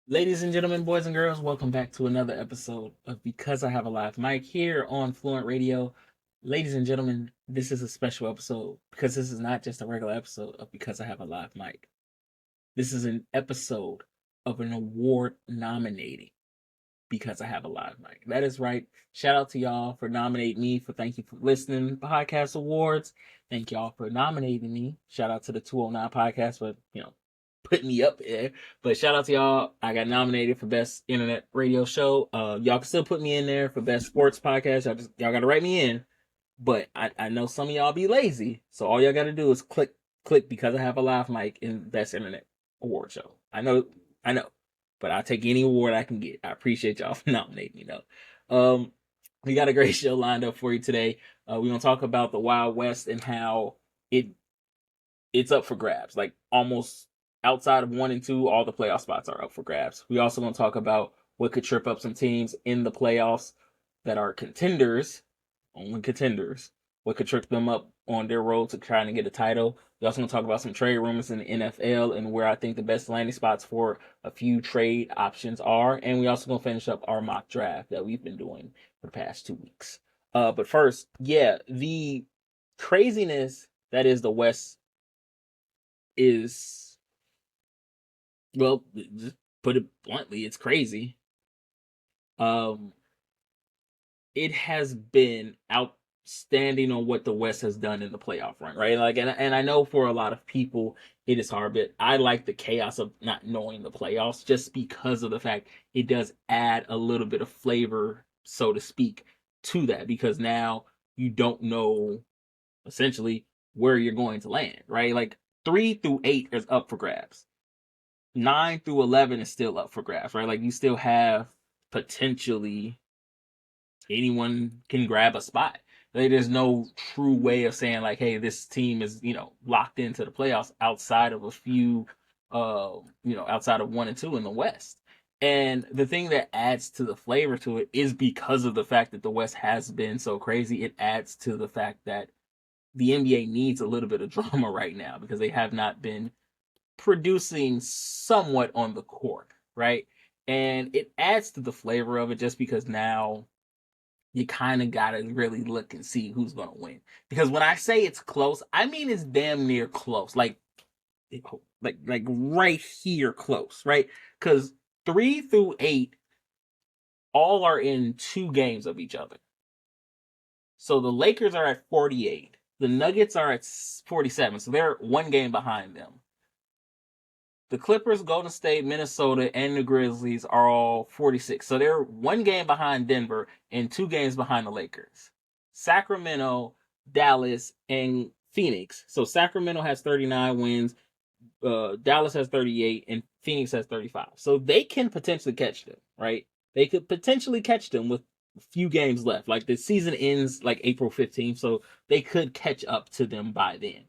Ladies and gentlemen, boys and girls, welcome back to another episode of Because I Have a Live Mic here on Fluent Radio. Ladies and gentlemen, this is a special episode because this is not just a regular episode of Because I Have a Live Mic. This is an episode of an award nominating Because I Have a Live Mic. That is right. Shout out to y'all for nominating me. Thank you for listening podcast awards. Thank y'all for nominating me. Shout out to the 209 podcast for, putting me up there. But shout out to y'all. I got nominated for best internet radio show. Y'all can still put me in there for best sports podcast. Y'all gotta write me in. But I know some of y'all be lazy. So all y'all gotta do is click Because I Have a Live Mic in best internet award show. I know. But I'll take any award I can get. I appreciate y'all for nominating me though. We got a great show lined up for you today. We're gonna talk about the Wild West and how it's up for grabs. Like almost outside of 1 and 2, all the playoff spots are up for grabs. We also want to talk about what could trip up some teams in the playoffs that are contenders, only contenders. What could trip them up on their road to trying to get a title. We also want to talk about some trade rumors in the NFL and where I think the best landing spots for a few trade options are. And we also going to finish up our mock draft that we've been doing for the past 2 weeks. But first, the craziness that is the West is, well, just put it bluntly, it's crazy. It has been outstanding on what the West has done in the playoff run, right? Like, and I know for a lot of people it is hard, but I like the chaos of not knowing the playoffs just because of the fact it does add a little bit of flavor, so to speak, to that, because now you don't know essentially where you're going to land, right? Like 3 through 8 is up for grabs. 9 through 11 is still up for grabs, right? Like you still have potentially anyone can grab a spot. Like, there's no true way of saying like, hey, this team is, locked into the playoffs outside of a few, outside of 1 and 2 in the West. And the thing that adds to the flavor to it is because of the fact that the West has been so crazy. It adds to the fact that the NBA needs a little bit of drama right now because they have not been producing somewhat on the court, right? And it adds to the flavor of it just because now you kind of got to really look and see who's going to win. Because when I say it's close, I mean it's damn near close. Like right here close, right? Because 3 through 8 all are in 2 games of each other. So the Lakers are at 48. The Nuggets are at 47. So they're 1 game behind them. The Clippers, Golden State, Minnesota, and the Grizzlies are all 46. So they're 1 game behind Denver and 2 games behind the Lakers. Sacramento, Dallas, and Phoenix. So Sacramento has 39 wins. Dallas has 38 and Phoenix has 35. So they can potentially catch them, right? They could potentially catch them with a few games left. Like the season ends like April 15th. So they could catch up to them by then.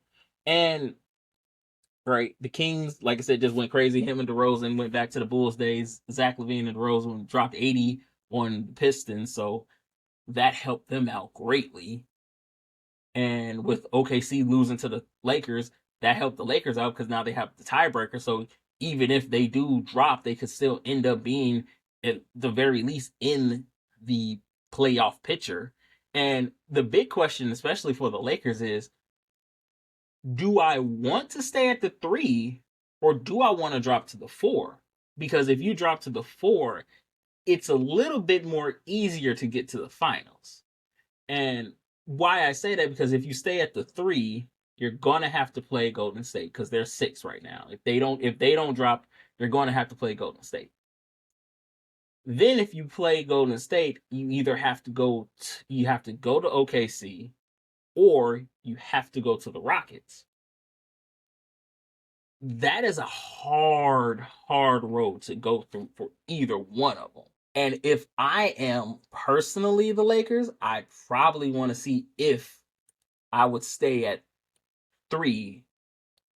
And right, the Kings, like I said, just went crazy. Him and DeRozan went back to the Bulls days. Zach LaVine and DeRozan dropped 80 on the Pistons, so that helped them out greatly. And with OKC losing to the Lakers, that helped the Lakers out because now they have the tiebreaker. So even if they do drop, they could still end up being at the very least in the playoff picture. And the big question, especially for the Lakers, is do I want to stay at the 3 or do I want to drop to the 4? Because if you drop to the 4, it's a little bit more easier to get to the finals. And why I say that, because if you stay at the 3, you're gonna have to play Golden State because they're 6 right now. If they don't drop, you're gonna have to play Golden State. Then if you play Golden State, you either have to go to OKC or you have to go to the Rockets. That is a hard road to go through for either one of them. And if I am personally the Lakers, I probably want to see if I would stay at 3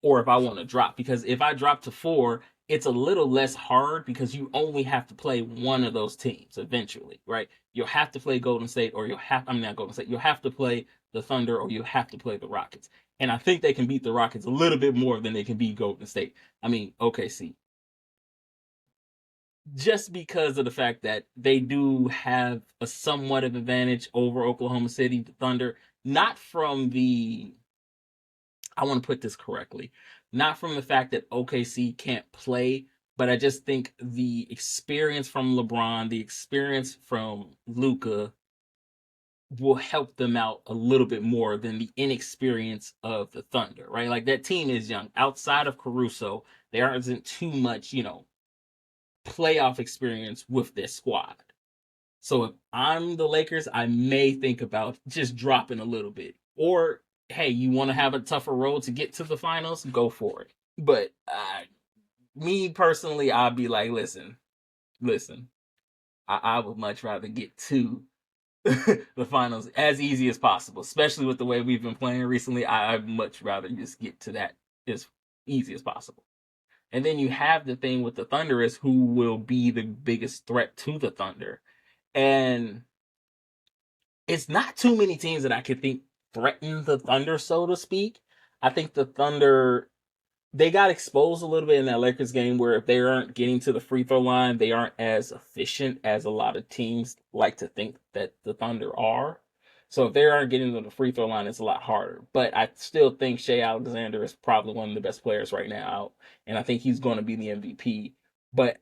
or if I want to drop. Because if I drop to 4, it's a little less hard because you only have to play one of those teams eventually, right? You'll have to play Golden State or you'll have to play the Thunder or you'll have to play the Rockets. And I think they can beat the Rockets a little bit more than they can beat Golden State. I mean, OKC. Just because of the fact that they do have a somewhat of advantage over Oklahoma City Thunder, not from the, I want to put this correctly, not from the fact that OKC can't play, but I just think the experience from LeBron, the experience from Luka will help them out a little bit more than the inexperience of the Thunder, right? Like that team is young. Outside of Caruso, there isn't too much, playoff experience with this squad. So if I'm the Lakers, I may think about just dropping a little bit. Or, hey, you want to have a tougher road to get to the finals? Go for it. But me personally, I'll be like, listen, I would much rather get to the finals as easy as possible, especially with the way we've been playing recently. I'd much rather just get to that as easy as possible. And then you have the thing with the Thunder is who will be the biggest threat to the Thunder. And it's not too many teams that I could think threaten the Thunder, so to speak. I think the Thunder, they got exposed a little bit in that Lakers game where if they aren't getting to the free throw line, they aren't as efficient as a lot of teams like to think that the Thunder are. So if they aren't getting to the free throw line, it's a lot harder. But I still think Shea Alexander is probably one of the best players right now, and I think he's going to be the MVP. But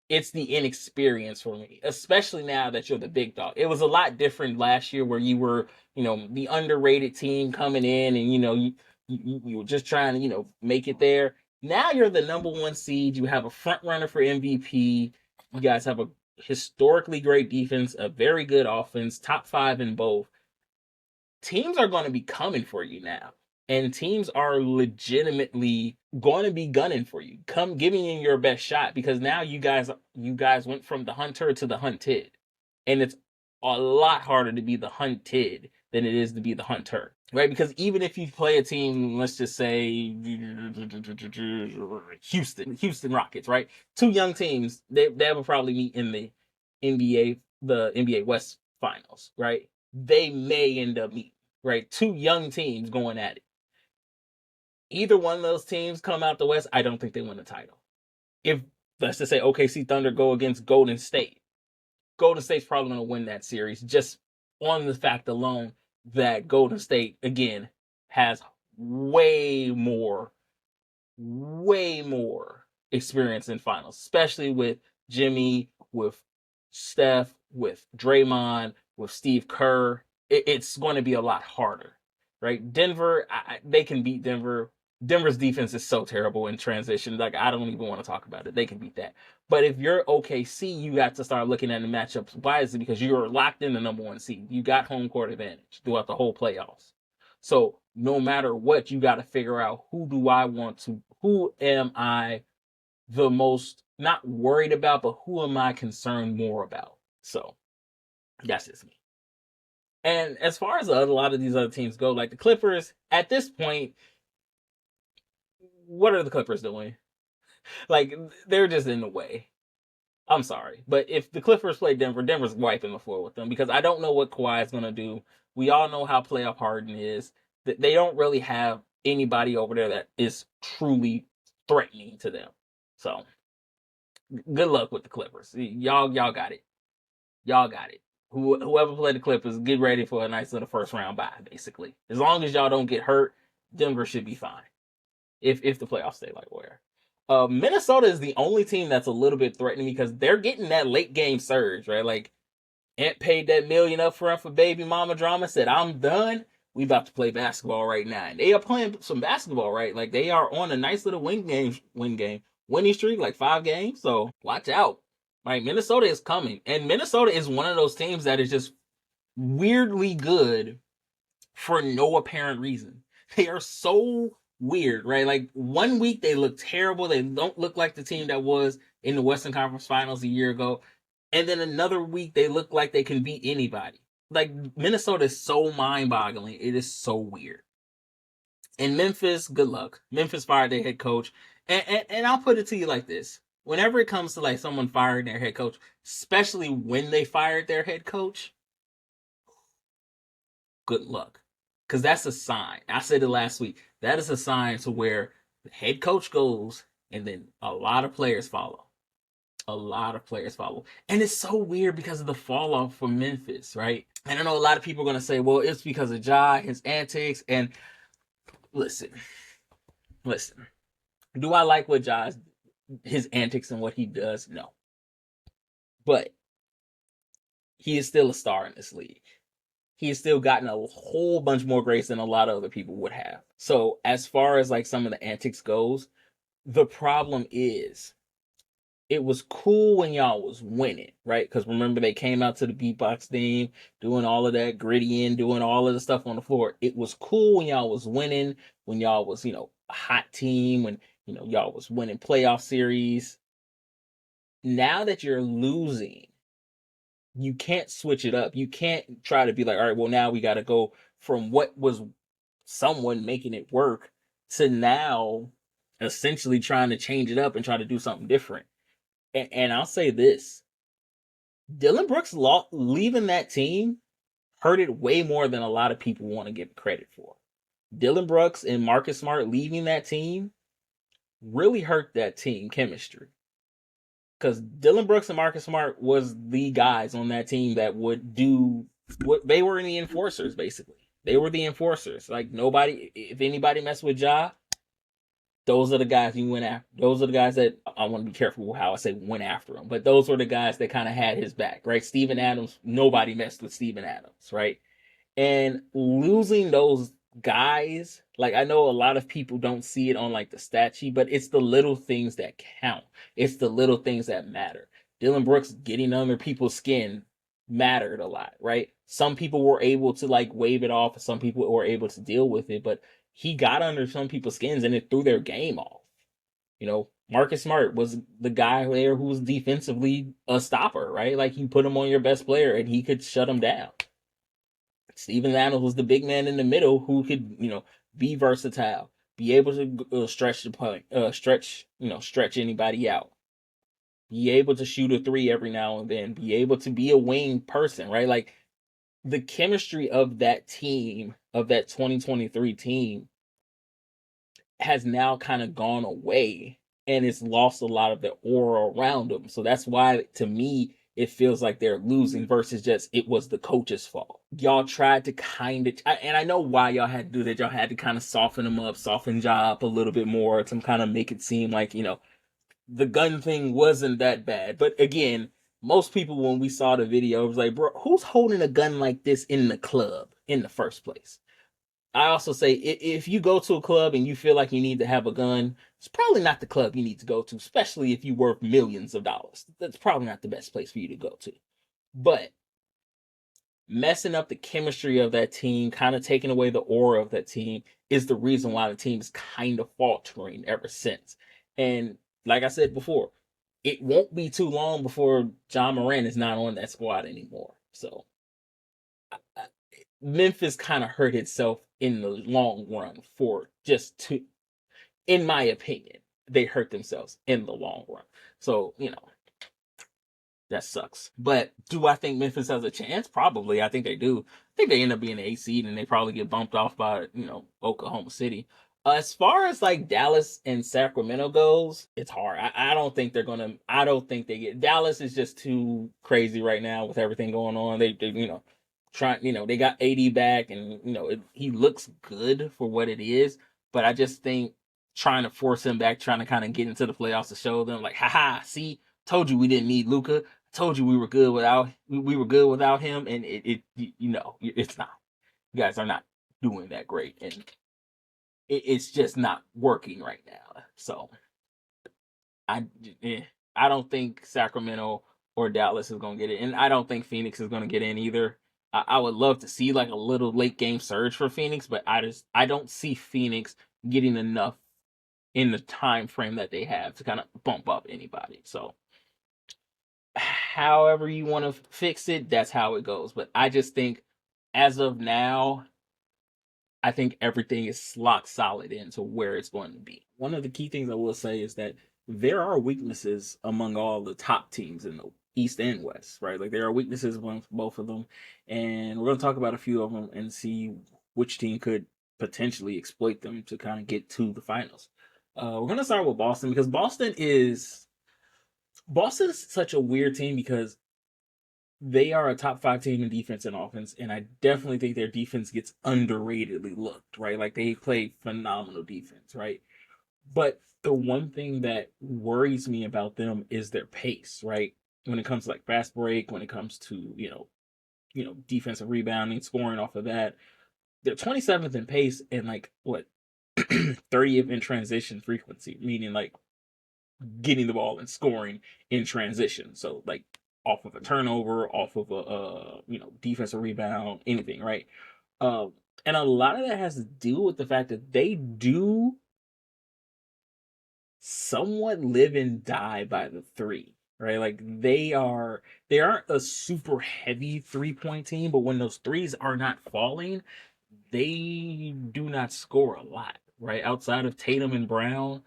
it's the inexperience for me, especially now that you're the big dog. It was a lot different last year where you were, the underrated team coming in, and you were just trying to, make it there. Now you're the number one seed. You have a front runner for MVP. You guys have a historically great defense, a very good offense, top 5 in both. Teams are going to be coming for you now. And teams are legitimately going to be gunning for you. Come giving you your best shot because now you guys went from the hunter to the hunted. And it's a lot harder to be the hunted than it is to be the hunter. Right? Because even if you play a team, let's just say Houston Rockets, right? 2 young teams, they will probably meet in the NBA West finals, right? They may end up meeting, right? 2 young teams going at it. Either one of those teams come out the West, I don't think they win the title. If, let's just say, OKC Thunder go against Golden State, Golden State's probably going to win that series just on the fact alone that Golden State, again, has way more experience in finals, especially with Jimmy, with Steph, with Draymond, with Steve Kerr. It's going to be a lot harder, right? Denver, they can beat Denver. Denver's defense is so terrible in transition. Like, I don't even want to talk about it. They can beat that. But if you're OKC, you got to start looking at the matchups wisely because you're locked in the number 1 seed. You got home court advantage throughout the whole playoffs. So no matter what, you got to figure out who am I the most not worried about, but who am I concerned more about? So that's just me. And as far as a lot of these other teams go, like the Clippers, at this point, what are the Clippers doing? Like, they're just in the way. I'm sorry. But if the Clippers play Denver, Denver's wiping the floor with them because I don't know what Kawhi is going to do. We all know how playoff Harden is. They don't really have anybody over there that is truly threatening to them. So, good luck with the Clippers. Y'all got it. Y'all got it. Whoever played the Clippers, get ready for a nice little first round bye, basically. As long as y'all don't get hurt, Denver should be fine. If the playoffs stay like where. Minnesota is the only team that's a little bit threatening because they're getting that late game surge, right? Like, Ant paid that $1 million up front for baby mama drama, said, I'm done. We about to play basketball right now. And they are playing some basketball, right? Like, they are on a nice little winning streak, like 5 games. So watch out. Right? Minnesota is coming. And Minnesota is one of those teams that is just weirdly good for no apparent reason. They are so weird, right? Like, one week they look terrible. They don't look like the team that was in the Western Conference Finals a year ago. And then another week they look like they can beat anybody. Like, Minnesota is so mind-boggling. It is so weird. And Memphis, good luck. Memphis fired their head coach. And I'll put it to you like this. Whenever it comes to like someone firing their head coach, especially when they fired their head coach, good luck. because that's a sign. I said it last week. That is a sign to where the head coach goes, and then a lot of players follow. A lot of players follow. And it's so weird because of the fall off from Memphis, right? And I know a lot of people are going to say, well, it's because of Ja, his antics. And listen. Do I like what Ja's, his antics and what he does? No. But he is still a star in this league. He has still gotten a whole bunch more grace than a lot of other people would have. So as far as like some of the antics goes, the problem is it was cool when y'all was winning, right? Because remember, they came out to the beatbox theme, doing all of that gritty doing all of the stuff on the floor. It was cool when y'all was winning, when y'all was, a hot team, when, y'all was winning playoff series. Now that you're losing, you can't switch it up. You can't try to be like, all right, well, now we got to go from what was someone making it work to now essentially trying to change it up and try to do something different. And I'll say this, Dillon Brooks leaving that team hurt it way more than a lot of people want to give credit for. Dillon Brooks and Marcus Smart leaving that team really hurt that team chemistry. Because Dillon Brooks and Marcus Smart was the guys on that team that would do what they were, in the enforcers, basically. They were the enforcers. Like, nobody, if anybody messed with Ja, those are the guys you went after. Those are the guys that, I want to be careful how I say went after him, but those were the guys that kind of had his back, right? Steven Adams, nobody messed with Steven Adams, right? And losing those guys, like, I know a lot of people don't see it on like the stat sheet, but it's the little things that count. It's the little things that matter. Dillon Brooks getting under people's skin mattered a lot, right? Some people were able to like wave it off, some people were able to deal with it, but he got under some people's skins and it threw their game off. Marcus Smart was the guy there who was defensively a stopper, right? Like, you put him on your best player and he could shut him down. Steven Adams was the big man in the middle who could, be versatile, be able to stretch the point, stretch anybody out, be able to shoot a three every now and then, be able to be a wing person, right? Like, the chemistry of that team, of that 2023 team, has now kind of gone away, and it's lost a lot of the aura around them. So that's why, to me, it feels like they're losing versus just it was the coach's fault. Y'all tried to kind of, and I know why y'all had to do that. Y'all had to kind of soften them up, soften Ja up a little bit more to kind of make it seem like, the gun thing wasn't that bad. But again, most people, when we saw the video, was like, bro, who's holding a gun like this in the club in the first place? I also say, if you go to a club and you feel like you need to have a gun, it's probably not the club you need to go to, especially if you're worth millions of dollars. That's probably not the best place for you to go to. But messing up the chemistry of that team, kind of taking away the aura of that team, is the reason why the team is kind of faltering ever since. And like I said before, it won't be too long before John Moran is not on that squad anymore. So Memphis kind of hurt itself in the long run in my opinion, they hurt themselves in the long run. So, that sucks. But do I think Memphis has a chance? Probably. I think they do. I think they end up being an 8 seed and they probably get bumped off by, Oklahoma City. As far as like Dallas and Sacramento goes, it's hard. I don't think they're gonna. I don't think they get. Dallas is just too crazy right now with everything going on. They they got AD back, and he looks good for what it is. But I just think trying to force him back, trying to kind of get into the playoffs to show them like, haha, see, told you we didn't need Luka. Told you we were good without him, and it's not. You guys are not doing that great, and it's just not working right now. So I I don't think Sacramento or Dallas is gonna get it, and I don't think Phoenix is gonna get in either. I would love to see like a little late game surge for Phoenix, but I don't see Phoenix getting enough in the time frame that they have to kind of bump up anybody. So however you want to fix it, that's how it goes. But I just think, as of now, I think everything is locked solid into where it's going to be. One of the key things I will say is that there are weaknesses among all the top teams in the East and West, right? Like, there are weaknesses among both of them, and we're going to talk about a few of them and see which team could potentially exploit them to kind of get to the finals. We're gonna start with Boston because Boston's such a weird team because they are a top 5 team in defense and offense, and I definitely think their defense gets underratedly looked, right? Like they play phenomenal defense, right? But the one thing that worries me about them is their pace, right? When it comes to like fast break, when it comes to, defensive rebounding, scoring off of that, they're 27th in pace and like what 30th in transition frequency, meaning like getting the ball and scoring in transition. So like off of a turnover, off of a defensive rebound, anything, right? Um, and a lot of that has to do with the fact that they do somewhat live and die by the three, right? Like they aren't a super heavy 3-point team, but when those threes are not falling, they do not score a lot, right? Outside of Tatum and Brown,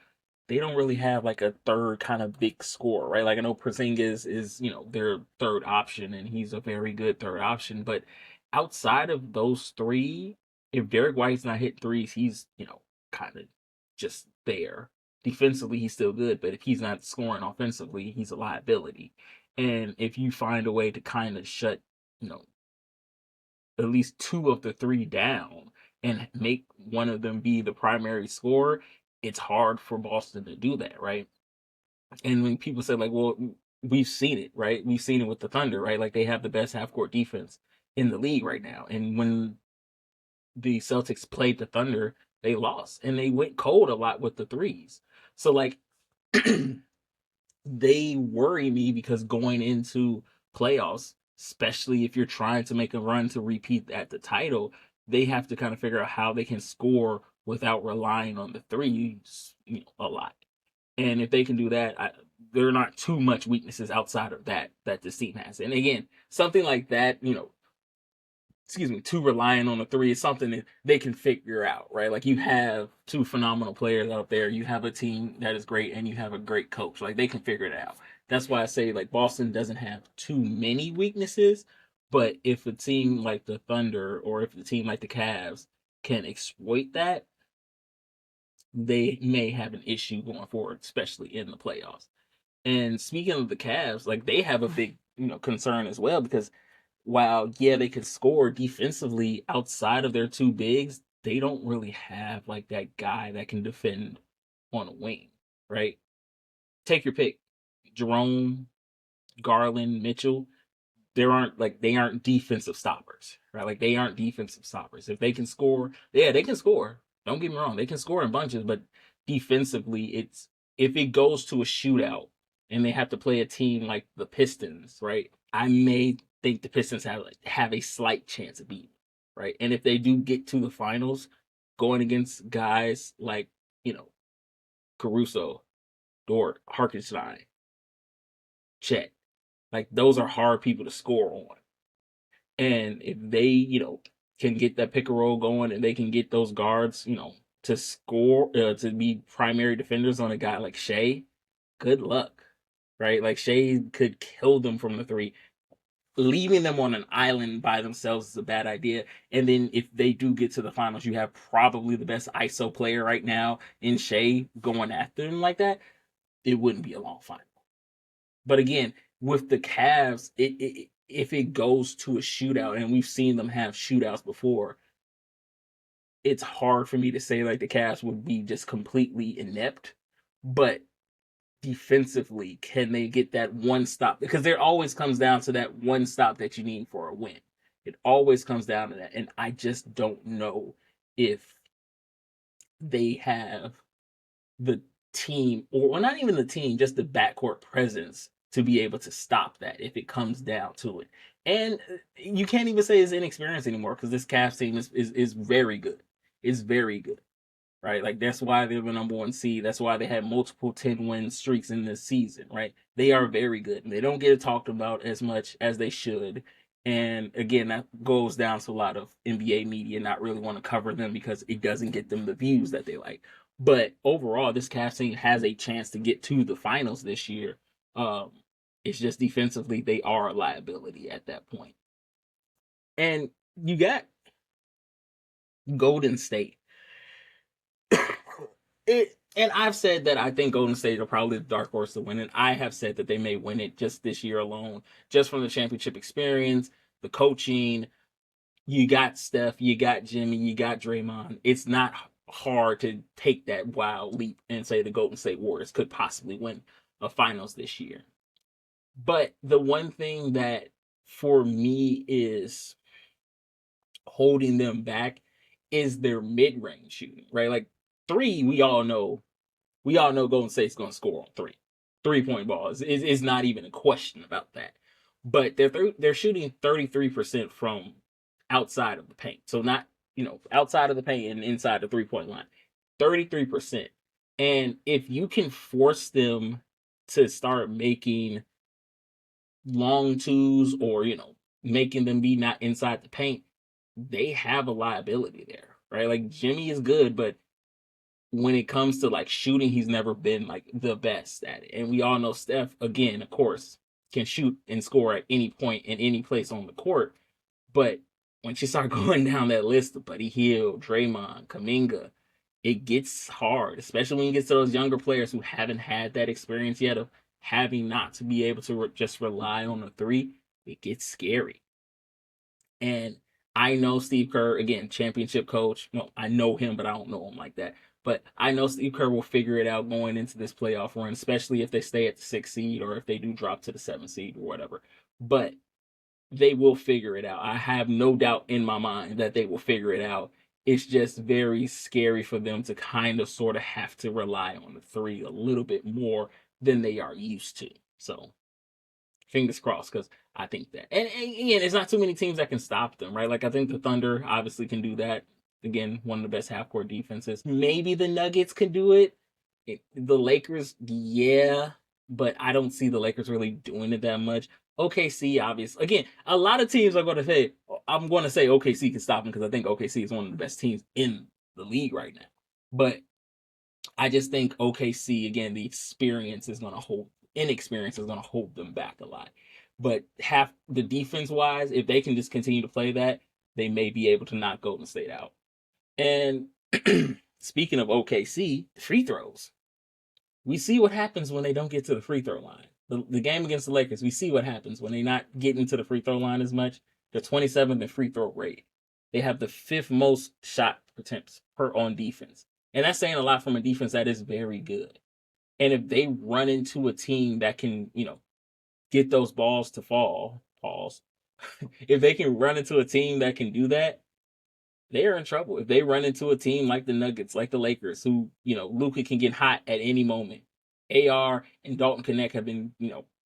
they don't really have like a third kind of big score, right? Like I know Porzingis is, their third option and he's a very good third option, but outside of those three, if Derek White's not hitting threes, he's, kind of just there. Defensively, he's still good, but if he's not scoring offensively, he's a liability. And if you find a way to kind of shut, you know, at least two of the three down and make one of them be the primary scorer, it's hard for Boston to do that, right? And when people say like, well, we've seen it, right? We've seen it with the Thunder, right? Like they have the best half court defense in the league right now. And when the Celtics played the Thunder, they lost and they went cold a lot with the threes. So like they worry me because going into playoffs, especially if you're trying to make a run to repeat at the title, they have to kind of figure out how they can score without relying on the threes, a lot. And if they can do that, there are not too much weaknesses outside of that this team has. And again, something like that, too relying on the three is something that they can figure out, right? Like you have two phenomenal players out there, you have a team that is great, and you have a great coach. Like they can figure it out. That's why I say like Boston doesn't have too many weaknesses, but if a team like the Thunder or if a team like the Cavs can exploit that, they may have an issue going forward, especially in the playoffs. And speaking of the Cavs, like they have a big, concern as well because while yeah they can score defensively outside of their two bigs, they don't really have like that guy that can defend on a wing, right? Take your pick. Jerome, Garland, Mitchell, they aren't defensive stoppers, right? Like they aren't defensive stoppers. If they can score, yeah, they can score. Don't get me wrong, they can score in bunches, but defensively, it's if it goes to a shootout and they have to play a team like the Pistons, right? I may think the Pistons have a slight chance of beating, right? And if they do get to the finals, going against guys like Caruso, Dort, Hartenstein, Chet, like those are hard people to score on. And if they, can get that pick and roll going and they can get those guards, to score, to be primary defenders on a guy like Shea, good luck, right? Like Shea could kill them from the three. Leaving them on an island by themselves is a bad idea. And then if they do get to the finals, you have probably the best ISO player right now in Shea going after them like that. It wouldn't be a long final. But again, with the Cavs, if it goes to a shootout, and we've seen them have shootouts before, it's hard for me to say like the Cavs would be just completely inept. But defensively, can they get that one stop? Because there always comes down to that one stop that you need for a win. It always comes down to that. And I just don't know if they have the team, or well, not even the team, just the backcourt presence to be able to stop that if it comes down to it. And you can't even say it's inexperienced anymore because this Cavs team is very good. It's very good, right? Like that's why they're the number one seed. That's why they had multiple 10-win streaks in this season, right? They are very good. And they don't get talked about as much as they should. And again, that goes down to a lot of NBA media not really want to cover them because it doesn't get them the views that they like. But overall, this Cavs team has a chance to get to the finals this year. Um, it's just defensively, they are a liability at that point. And you got Golden State. And I've said that I think Golden State are probably the dark horse to win it. I have said that they may win it just this year alone, just from the championship experience, the coaching. You got Steph, you got Jimmy, you got Draymond. It's not hard to take that wild leap and say the Golden State Warriors could possibly win a finals this year. But the one thing that for me is holding them back is their mid-range shooting, right? Like three, we all know Golden State's going to score on three. 3-point ball is not even a question about that. But they're shooting 33% from outside of the paint. So not, outside of the paint and inside the 3-point line. 33%. And if you can force them to start making long twos or, making them be not inside the paint, they have a liability there, right? Like Jimmy is good, but when it comes to like shooting, he's never been like the best at it. And we all know Steph, again, of course, can shoot and score at any point in any place on the court. But once you start going down that list of Buddy Hield, Draymond, Kuminga, it gets hard, especially when you get to those younger players who haven't had that experience yet of having not to be able to just rely on a three. It gets scary. And I know Steve Kerr, again, championship coach. No, I know him, but I don't know him like that. But I know Steve Kerr will figure it out going into this playoff run, especially if they stay at the 6th seed or if they do drop to the 7th seed or whatever. But they will figure it out. I have no doubt in my mind that they will figure it out. It's just very scary for them to kind of sort of have to rely on the three a little bit more than they are used to. So fingers crossed, because I think that. And again, it's not too many teams that can stop them, right? Like I think the Thunder obviously can do that. Again, one of the best half court defenses. Maybe the Nuggets can do it. The Lakers, yeah, but I don't see the Lakers really doing it that much. OKC, obviously. Again, a lot of teams are going to say, I'm going to say OKC can stop them because I think OKC is one of the best teams in the league right now. But I just think OKC, again, the inexperience is going to hold them back a lot. But half the defense wise, if they can just continue to play that, they may be able to knock Golden State out. And speaking of OKC, free throws. We see what happens when they don't get to the free throw line. The game against the Lakers, we see what happens when they're not getting to the free throw line as much. They're 27th in free throw rate. They have the 5th most shot attempts per on defense. And that's saying a lot from a defense that is very good. And if they run into a team that can, get those balls to fall, pause. If they can run into a team that can do that, they are in trouble. If they run into a team like the Nuggets, like the Lakers, who, Luka can get hot at any moment. AR and Dalton Connect have been,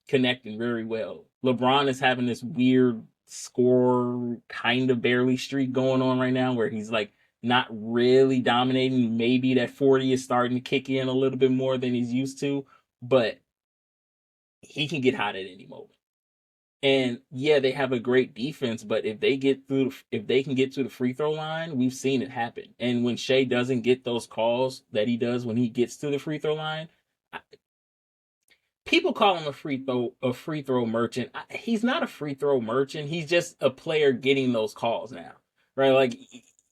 connecting very well. LeBron is having this weird score kind of barely streak going on right now where he's like not really dominating. Maybe that 40 is starting to kick in a little bit more than he's used to, but he can get hot at any moment. And yeah, they have a great defense, but if they can get to the free throw line, we've seen it happen. And when Shea doesn't get those calls that he does when he gets to the free throw line, people call him a free throw merchant. He's not a free throw merchant. He's just a player getting those calls now, right? Like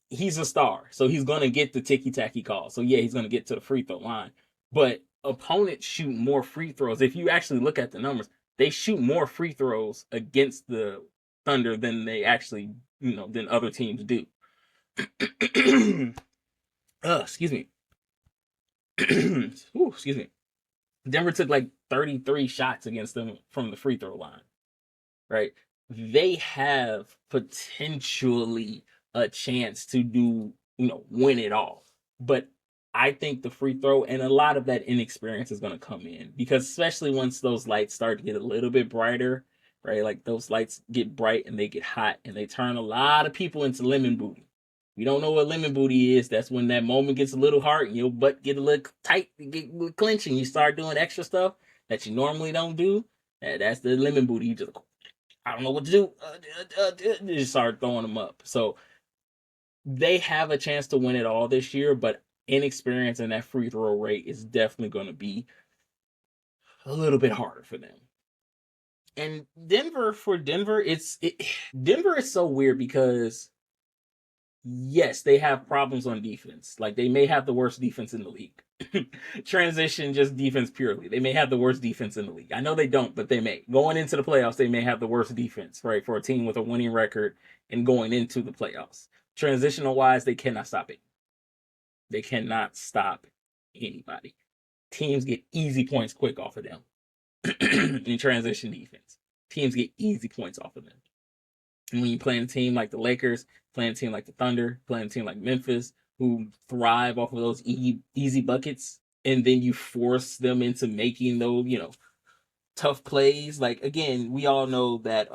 he's a star, so he's gonna get the ticky tacky calls. So yeah, he's gonna get to the free throw line. But opponents shoot more free throws. If you actually look at the numbers, they shoot more free throws against the Thunder than they actually, than other teams do. Excuse me. Ooh, excuse me. Denver took like 33 shots against them from the free throw line, right? They have potentially a chance to do, win it all. But I think the free throw and a lot of that inexperience is going to come in because especially once those lights start to get a little bit brighter, right? Like those lights get bright and they get hot and they turn a lot of people into lemon booty. You don't know what lemon booty is. That's when that moment gets a little hard and your butt get a little tight, get a little clenching. You start doing extra stuff that you normally don't do. That's the lemon booty. You just, I don't know what to do. You just start throwing them up. So they have a chance to win it all this year, but inexperience in that free throw rate is definitely going to be a little bit harder for them. And Denver, Denver is so weird because Yes, they have problems on defense. Like they may have the worst defense in the league. Transition, just defense purely. They may have the worst defense in the league. I know they don't, but they may. Going into the playoffs, they may have the worst defense, right? For a team with a winning record and going into the playoffs. Transitional wise, they cannot stop it. They cannot stop anybody. Teams get easy points quick off of them in transition defense. Teams get easy points off of them. And when you play a team like the Lakers, playing a team like the Thunder, playing a team like Memphis, who thrive off of those easy buckets, and then you force them into making those, tough plays. Like again, we all know that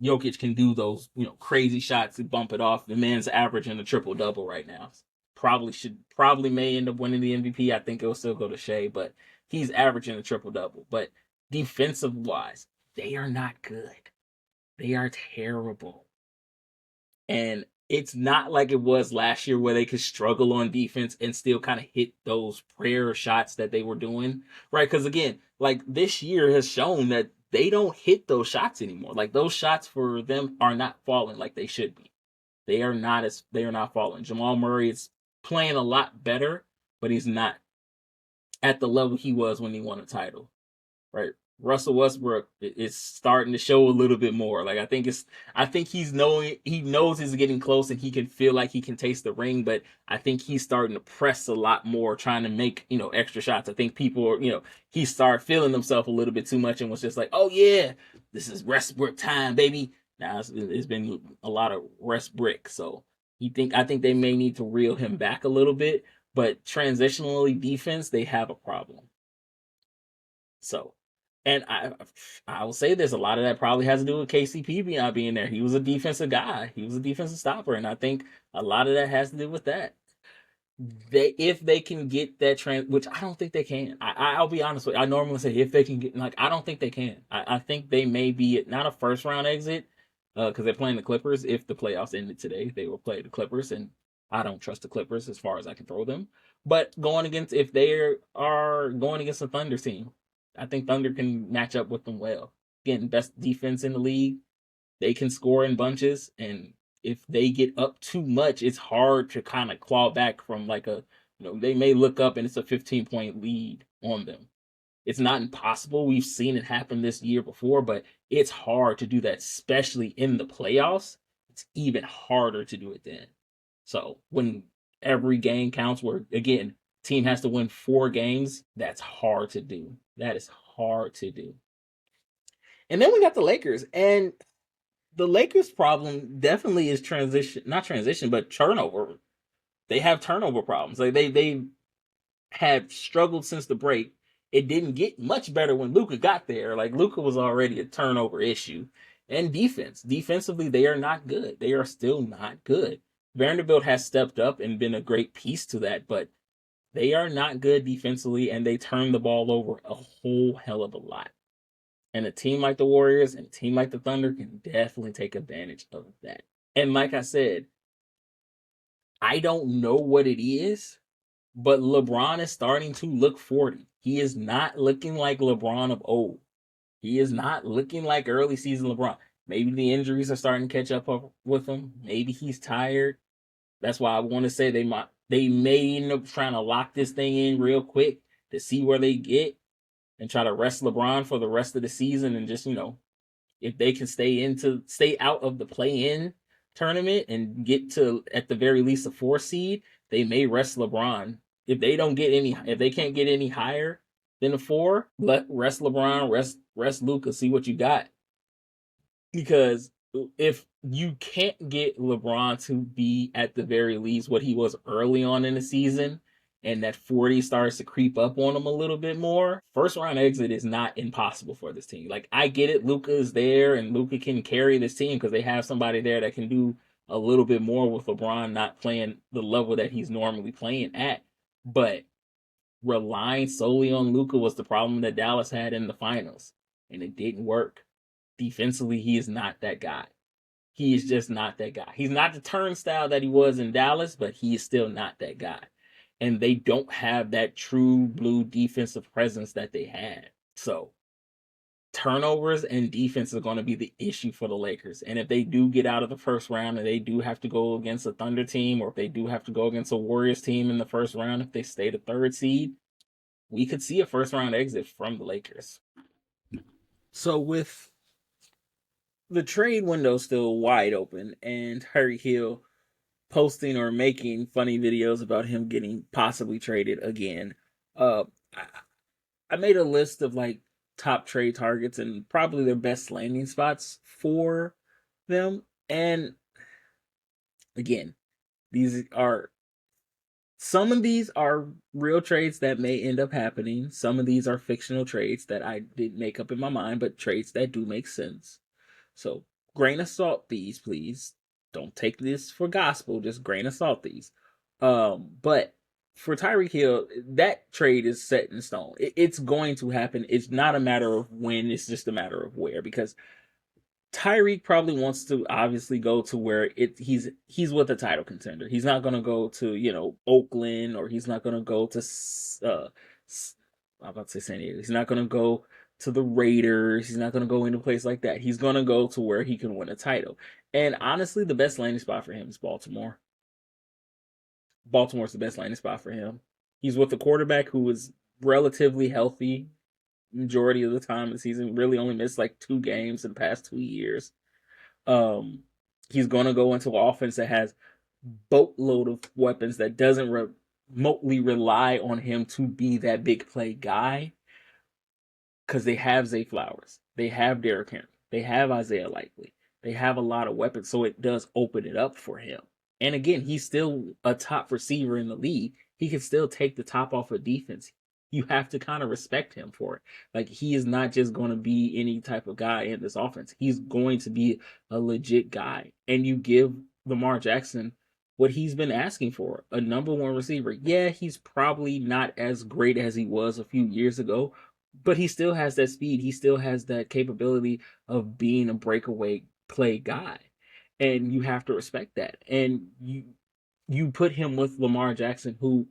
Jokic can do those, crazy shots to bump it off. The man's averaging a triple double right now. Probably may end up winning the MVP. I think it'll still go to Shea, but he's averaging a triple double. But defensive wise, they are not good. They are terrible. And it's not like it was last year where they could struggle on defense and still kind of hit those prayer shots that they were doing, right? Because again, like this year has shown that they don't hit those shots anymore. Like those shots for them are not falling like they should be. They are not falling. Jamal Murray is playing a lot better, but he's not at the level he was when he won a title, right? Russell Westbrook is starting to show a little bit more. Like I think he knows he's getting close and he can feel like he can taste the ring, but I think he's starting to press a lot more, trying to make, extra shots. I think people are, he started feeling himself a little bit too much and was just like, oh yeah, this is Westbrook time, baby. Now it's been a lot of Westbrook. So I think they may need to reel him back a little bit, but transitionally defense, they have a problem. So, and I will say this: a lot of that probably has to do with KCP not being there. He was a defensive guy. He was a defensive stopper, and I think a lot of that has to do with that. If they can get that which I don't think they can. I'll be honest with you. I normally say if they can get, like, I don't think they can. I think they may be not a first round exit because they're playing the Clippers. If the playoffs ended today, they will play the Clippers, and I don't trust the Clippers as far as I can throw them. But if they are going against a Thunder team, I think Thunder can match up with them well. Again, best defense in the league. They can score in bunches, and if they get up too much, it's hard to kind of claw back from they may look up and it's a 15-point lead on them. It's not impossible. We've seen it happen this year before, but it's hard to do that, especially in the playoffs. It's even harder to do it then. So when every game counts, where again, team has to win 4 games, that's hard to do. That is hard to do. And then we got the Lakers, and the Lakers' problem definitely is not transition, but turnover. They have turnover problems. Like they have struggled since the break. It didn't get much better when Luka got there. Like Luka was already a turnover issue. And defensively, they are not good. They are still not good. Vanderbilt has stepped up and been a great piece to that, but they are not good defensively, and they turn the ball over a whole hell of a lot. And a team like the Warriors and a team like the Thunder can definitely take advantage of that. And like I said, I don't know what it is, but LeBron is starting to look 40. He is not looking like LeBron of old. He is not looking like early season LeBron. Maybe the injuries are starting to catch up with him. Maybe he's tired. That's why I want to say they may end up trying to lock this thing in real quick to see where they get and try to rest LeBron for the rest of the season and just, if they can stay out of the play-in tournament and get to at the very least a 4 seed, they may rest LeBron. If they can't get any higher than a 4, rest LeBron, rest Luka, see what you got. Because if you can't get LeBron to be at the very least what he was early on in the season, and that 40 starts to creep up on him a little bit more, first round exit is not impossible for this team. Like, I get it, Luka is there, and Luka can carry this team because they have somebody there that can do a little bit more with LeBron not playing the level that he's normally playing at. But relying solely on Luka was the problem that Dallas had in the finals, and it didn't work. Defensively, he is not that guy. He is just not that guy. He's not the turnstile that he was in Dallas, but he is still not that guy. And they don't have that true blue defensive presence that they had. So turnovers and defense are going to be the issue for the Lakers. And if they do get out of the first round and they do have to go against a Thunder team, or if they do have to go against a Warriors team in the first round, if they stay the 3rd seed, we could see a first round exit from the Lakers. So with the trade window still wide open and Tyreek Hill posting or making funny videos about him getting possibly traded again, I made a list of like top trade targets and probably their best landing spots for them. And again, some of these are real trades that may end up happening. Some of these are fictional trades that I didn't make up in my mind, but trades that do make sense. So grain of salt these, please. Don't take this for gospel, just grain of salt these. But for Tyreek Hill, that trade is set in stone. It's going to happen. It's not a matter of when, it's just a matter of where, because Tyreek probably wants to obviously go to where he's with a title contender. He's not going to go to, Oakland, or he's not going to go to I'm about to say San Diego. He's not going to go to the Raiders. He's not going to go into a place like that. He's going to go to where he can win a title. And honestly, the best landing spot for him is Baltimore. Baltimore's the best landing spot for him. He's with a quarterback who is relatively healthy majority of the time of the season. Really only missed like 2 games in the past 2 years. He's going to go into an offense that has boatload of weapons that doesn't remotely rely on him to be that big play guy, because they have Zay Flowers, they have Derrick Henry, they have Isaiah Likely, they have a lot of weapons, so it does open it up for him. And again, he's still a top receiver in the league. He can still take the top off of defense. You have to kind of respect him for it. Like, he is not just going to be any type of guy in this offense. He's going to be a legit guy. And you give Lamar Jackson what he's been asking for, a number 1 receiver. Yeah, he's probably not as great as he was a few years ago, but he still has that speed. He still has that capability of being a breakaway play guy. And you have to respect that. And you put him with Lamar Jackson, who,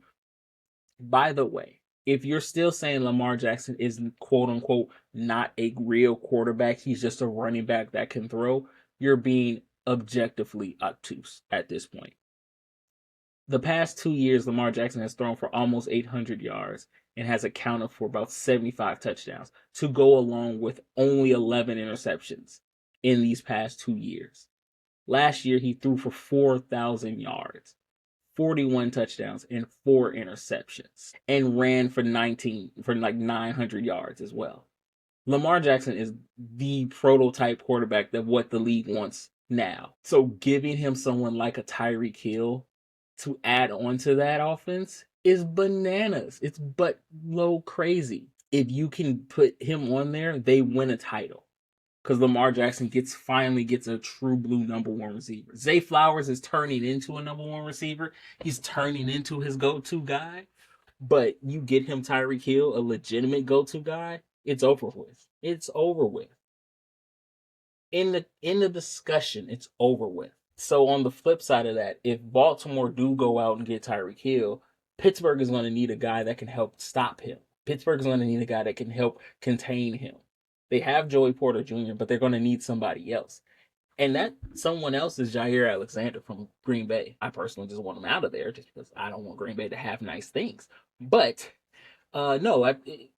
by the way, if you're still saying Lamar Jackson is quote unquote not a real quarterback, he's just a running back that can throw, you're being objectively obtuse at this point. The past 2 years, Lamar Jackson has thrown for almost 800 yards and has accounted for about 75 touchdowns, to go along with only 11 interceptions in these past 2 years. Last year, he threw for 4,000 yards, 41 touchdowns, and 4 interceptions, and ran for 900 yards as well. Lamar Jackson is the prototype quarterback of what the league wants now. So giving him someone like a Tyreek Hill to add on to that offense is bananas. It's but low crazy. If you can put him on there, they win a title. Because Lamar Jackson finally gets a true blue number 1 receiver. Zay Flowers is turning into a number 1 receiver. He's turning into his go-to guy. But you get him Tyreek Hill, a legitimate go-to guy, it's over with. It's over with. In the discussion, it's over with. So on the flip side of that, if Baltimore do go out and get Tyreek Hill, Pittsburgh is going to need a guy that can help stop him. Pittsburgh is going to need a guy that can help contain him. They have Joey Porter Jr., but they're going to need somebody else. And that someone else is Jair Alexander from Green Bay. I personally just want him out of there just because I don't want Green Bay to have nice things. But no,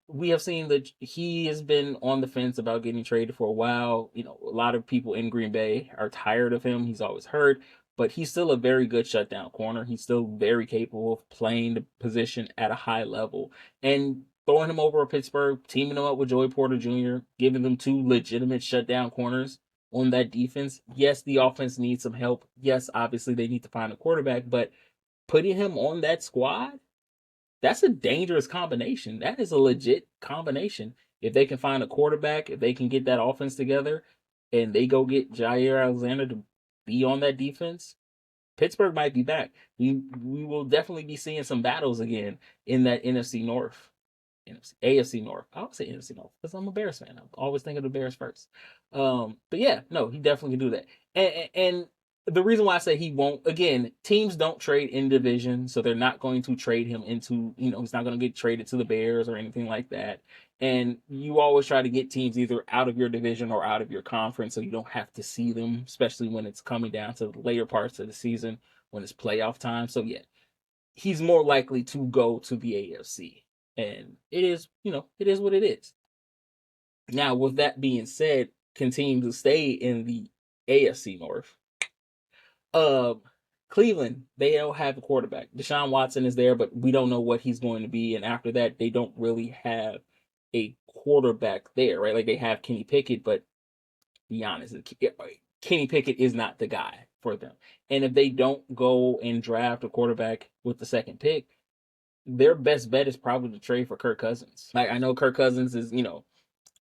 we have seen that he has been on the fence about getting traded for a while. A lot of people in Green Bay are tired of him. He's always hurt, but he's still a very good shutdown corner. He's still very capable of playing the position at a high level. And throwing him over at Pittsburgh, teaming him up with Joey Porter Jr., giving them 2 legitimate shutdown corners on that defense. Yes, the offense needs some help. Yes, obviously they need to find a quarterback, but putting him on that squad, that's a dangerous combination. That is a legit combination. If they can find a quarterback, if they can get that offense together, and they go get Jair Alexander to be on that defense, Pittsburgh might be back. We will definitely be seeing some battles again in that NFC North. AFC North. I would say NFC North because I'm a Bears fan. I'm always thinking of the Bears first. But yeah, no, he definitely can do that. And the reason why I say he won't, again, teams don't trade in division, so they're not going to trade him into, he's not going to get traded to the Bears or anything like that. And you always try to get teams either out of your division or out of your conference so you don't have to see them, especially when it's coming down to the later parts of the season when it's playoff time. So, yeah, he's more likely to go to the AFC. And it is, it is what it is. Now, with that being said, continue to stay in the AFC North. Uh, Cleveland, they don't have a quarterback. Deshaun Watson is there, but we don't know what he's going to be. And after that, they don't really have a quarterback there, right? Like they have Kenny Pickett, but be honest, Kenny Pickett is not the guy for them. And if they don't go and draft a quarterback with the second pick, their best bet is probably to trade for Kirk Cousins. Like I know Kirk Cousins is,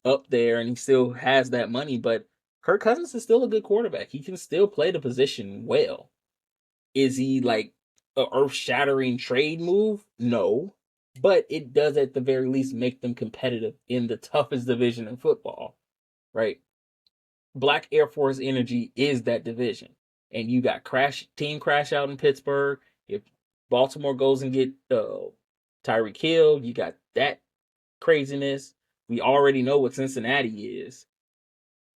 up there and he still has that money, but Kirk Cousins is still a good quarterback. He can still play the position well. Is he like a earth-shattering trade move? No. But it does at the very least make them competitive in the toughest division in football, right? Black Air Force Energy is that division. And you got team crash out in Pittsburgh. If Baltimore goes and get Tyreek Hill, you got that craziness. We already know what Cincinnati is.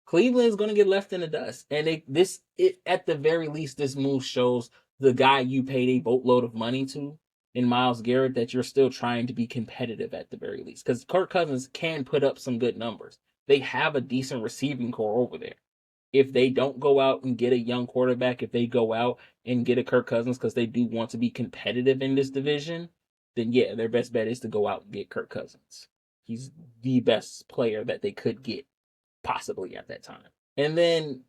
Cleveland is going to get left in the dust. And at the very least, this move shows the guy you paid a boatload of money to in Myles Garrett that you're still trying to be competitive at the very least. Because Kirk Cousins can put up some good numbers. They have a decent receiving core over there. If they don't go out and get a young quarterback, if they go out and get a Kirk Cousins because they do want to be competitive in this division, then yeah, their best bet is to go out and get Kirk Cousins. He's the best player that they could get possibly at that time. And then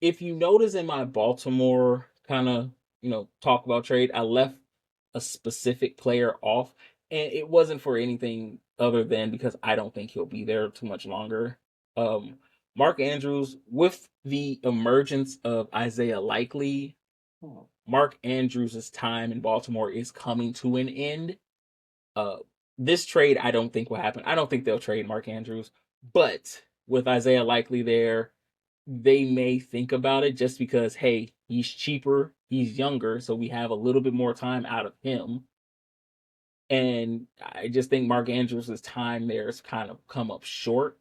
if you notice in my Baltimore kind of, talk about trade, I left a specific player off, and it wasn't for anything other than because I don't think he'll be there too much longer. Mark Andrews, with the emergence of Isaiah Likely, Mark Andrews' time in Baltimore is coming to an end. This trade, I don't think will happen. I don't think they'll trade Mark Andrews, but with Isaiah Likely there, they may think about it just because, hey, he's cheaper, he's younger, so we have a little bit more time out of him. And I just think Mark Andrews' time there has kind of come up short.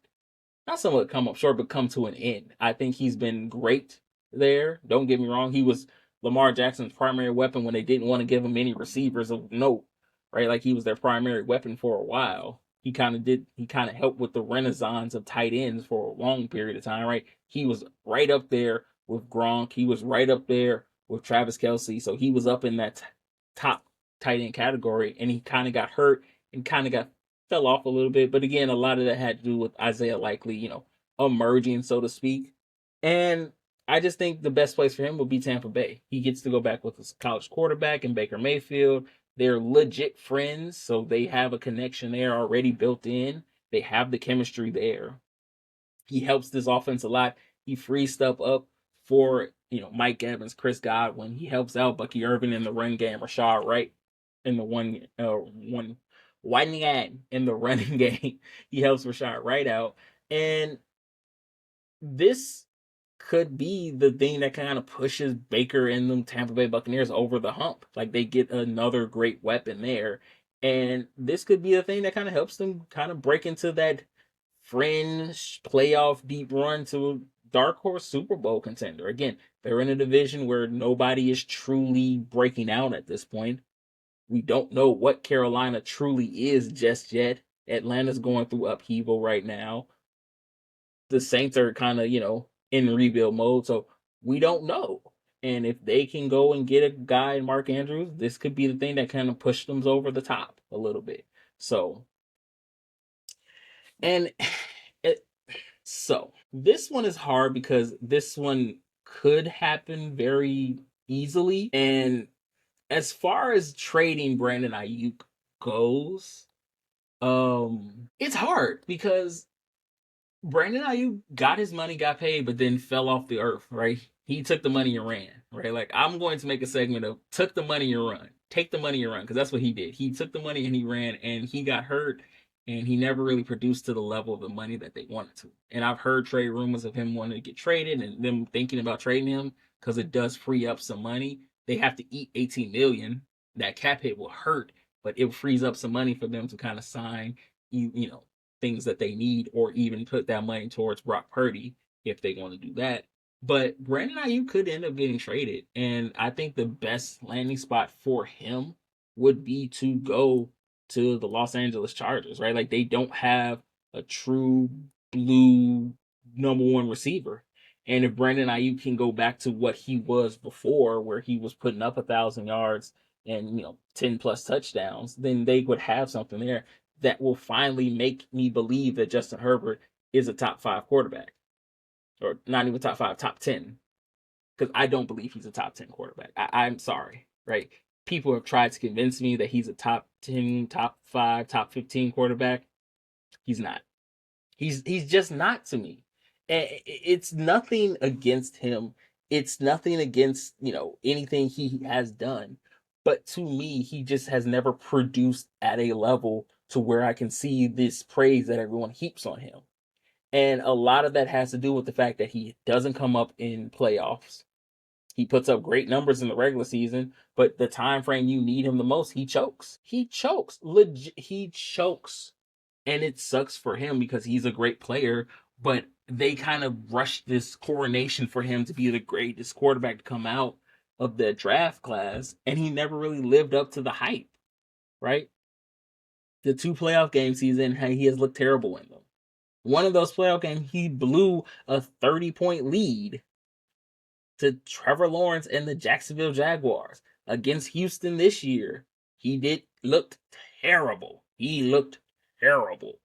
Not somewhat come up short, but come to an end. I think he's been great there. Don't get me wrong. He was Lamar Jackson's primary weapon when they didn't want to give him any receivers of note, right? Like he was their primary weapon for a while. He kind of helped with the renaissance of tight ends for a long period of time, right? He was right up there with Gronk. He was right up there with Travis Kelce. So he was up in that top tight end category, and he kind of got hurt and kind of fell off a little bit. But again, a lot of that had to do with Isaiah Likely, emerging, so to speak. And I just think the best place for him would be Tampa Bay. He gets to go back with his college quarterback and Baker Mayfield. They're legit friends, so they have a connection there already built in. They have the chemistry there. He helps this offense a lot. He frees stuff up for, Mike Evans, Chris Godwin. He helps out Bucky Irvin in the run game, Rashad Wright in the one in the running game. He helps Rashad Wright out. And this could be the thing that kind of pushes Baker and the Tampa Bay Buccaneers over the hump. Like they get another great weapon there. And this could be a thing that kind of helps them kind of break into that fringe playoff deep run to dark horse Super Bowl contender. Again, they're in a division where nobody is truly breaking out at this point. We don't know what Carolina truly is just yet. Atlanta's going through upheaval right now. The Saints are kind of, in rebuild mode, so we don't know. And if they can go and get a guy in Mark Andrews, this could be the thing that kind of pushed them over the top a little bit. So, and this one is hard because this one could happen very easily. And as far as trading Brandon Ayuk goes, it's hard because Brandon Ayuk got his money, got paid, but then fell off the earth, right? He took the money and ran, right? Like, I'm going to make a segment of took the money and run. Take the money and run, because that's what he did. He took the money and he ran, and he got hurt, and he never really produced to the level of the money that they wanted to. And I've heard trade rumors of him wanting to get traded and them thinking about trading him because it does free up some money. They have to eat 18 million. That cap hit will hurt, but it frees up some money for them to kind of sign, you know, things that they need, or even put that money towards Brock Purdy if they want to do that. But Brandon Ayuk could end up getting traded, and I think the best landing spot for him would be to go to the Los Angeles Chargers, right? Like they don't have a true blue number one receiver. And if Brandon Ayuk can go back to what he was before, where he was putting up 1,000 yards and 10 plus touchdowns, then they would have something there that will finally make me believe that Justin Herbert is a top 5 quarterback, or not even top 5, top 10. Because I don't believe he's a top 10 quarterback. I'm sorry, right? People have tried to convince me that he's a top 10, top 5, top 15 quarterback. He's not. He's just not to me. And it's nothing against him. It's nothing against, anything he has done. But to me, he just has never produced at a level to where I can see this praise that everyone heaps on him. And a lot of that has to do with the fact that he doesn't come up in playoffs. He puts up great numbers in the regular season, but the time frame you need him the most, he chokes. He chokes. Legit, he chokes. And it sucks for him because he's a great player, but they kind of rushed this coronation for him to be the greatest quarterback to come out of the draft class, and he never really lived up to the hype, right? The 2 playoff games he's in, he has looked terrible in them. One of those playoff games, he blew a 30-point lead to Trevor Lawrence and the Jacksonville Jaguars. Against Houston this year, he looked terrible. He looked terrible.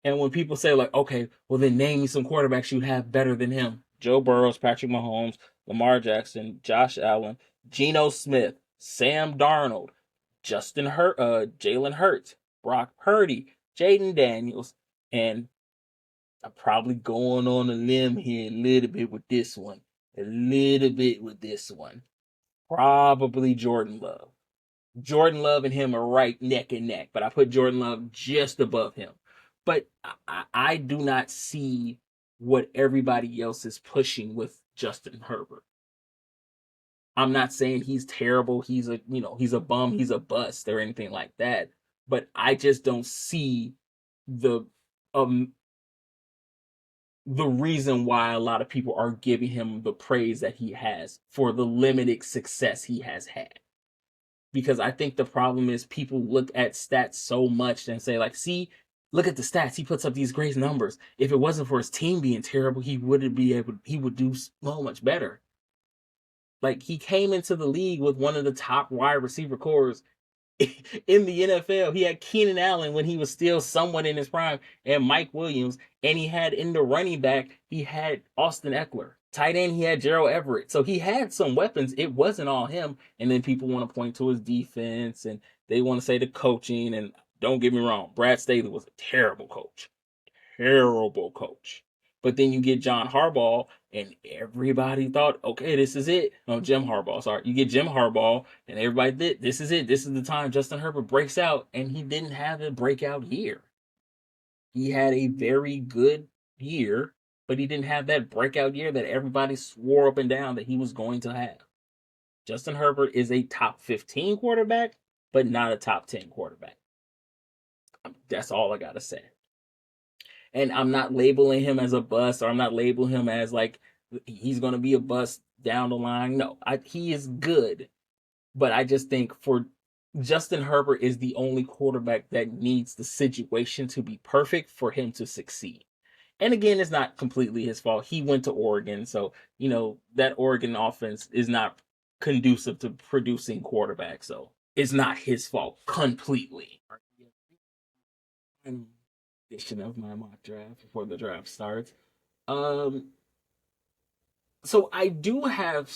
And when people say, like, okay, well, then name me some quarterbacks you have better than him: Joe Burrow, Patrick Mahomes, Lamar Jackson, Josh Allen, Geno Smith, Sam Darnold, Jalen Hurts, Brock Purdy, Jaden Daniels, and I'm probably going on a limb here a little bit with this one. Probably Jordan Love. Jordan Love and him are right neck and neck, but I put Jordan Love just above him. But I do not see what everybody else is pushing with Justin Herbert. I'm not saying he's terrible, he's a bum, he's a bust or anything like that, but I just don't see the um the reason why a lot of people are giving him the praise that he has for the limited success he has had. Because I think the problem is people look at stats so much and say, like, see, look at the stats. He puts up these great numbers. If it wasn't for his team being terrible, he would do so much better. Like, he came into the league with one of the top wide receiver cores in the NFL. He had Keenan Allen when he was still somewhat in his prime, and Mike Williams, and he had in the running back, he had Austin Eckler. Tight end, he had Gerald Everett. So he had some weapons. It wasn't all him. And then people want to point to his defense, and they want to say the coaching. And don't get me wrong, Brad Staley was a terrible coach. Terrible coach. But then you get John Harbaugh, and everybody thought, okay, this is it. No, Jim Harbaugh, sorry. You get Jim Harbaugh, and everybody did, this is it. This is the time Justin Herbert breaks out, and he didn't have a breakout year. He had a very good year, but he didn't have that breakout year that everybody swore up and down that he was going to have. Justin Herbert is a top 15 quarterback, but not a top 10 quarterback. That's all I got to say. And I'm not labeling him as a bust, or I'm not labeling him as like he's going to be a bust down the line. No, he is good. But I just think for Justin Herbert is the only quarterback that needs the situation to be perfect for him to succeed. And again, it's not completely his fault. He went to Oregon, so that Oregon offense is not conducive to producing quarterbacks. So it's not his fault completely. Edition of my mock draft before the draft starts. So I do have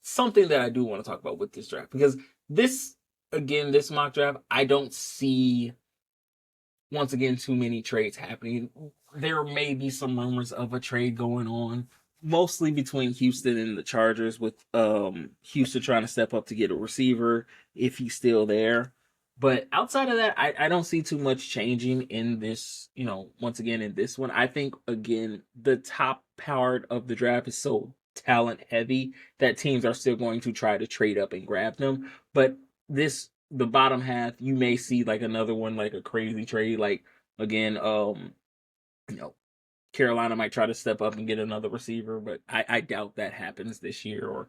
something that I do want to talk about with this draft, because this mock draft, I don't see, once again, too many trades happening. There may be some rumors of a trade going on, mostly between Houston and the Chargers, with Houston trying to step up to get a receiver if he's still there. But outside of that, I don't see too much changing in this, once again in this one. I think again the top part of the draft is so talent heavy that teams are still going to try to trade up and grab them. But the bottom half, you may see like another one, like a crazy trade, like again, you know, Carolina might try to step up and get another receiver, but I doubt that happens this year. Or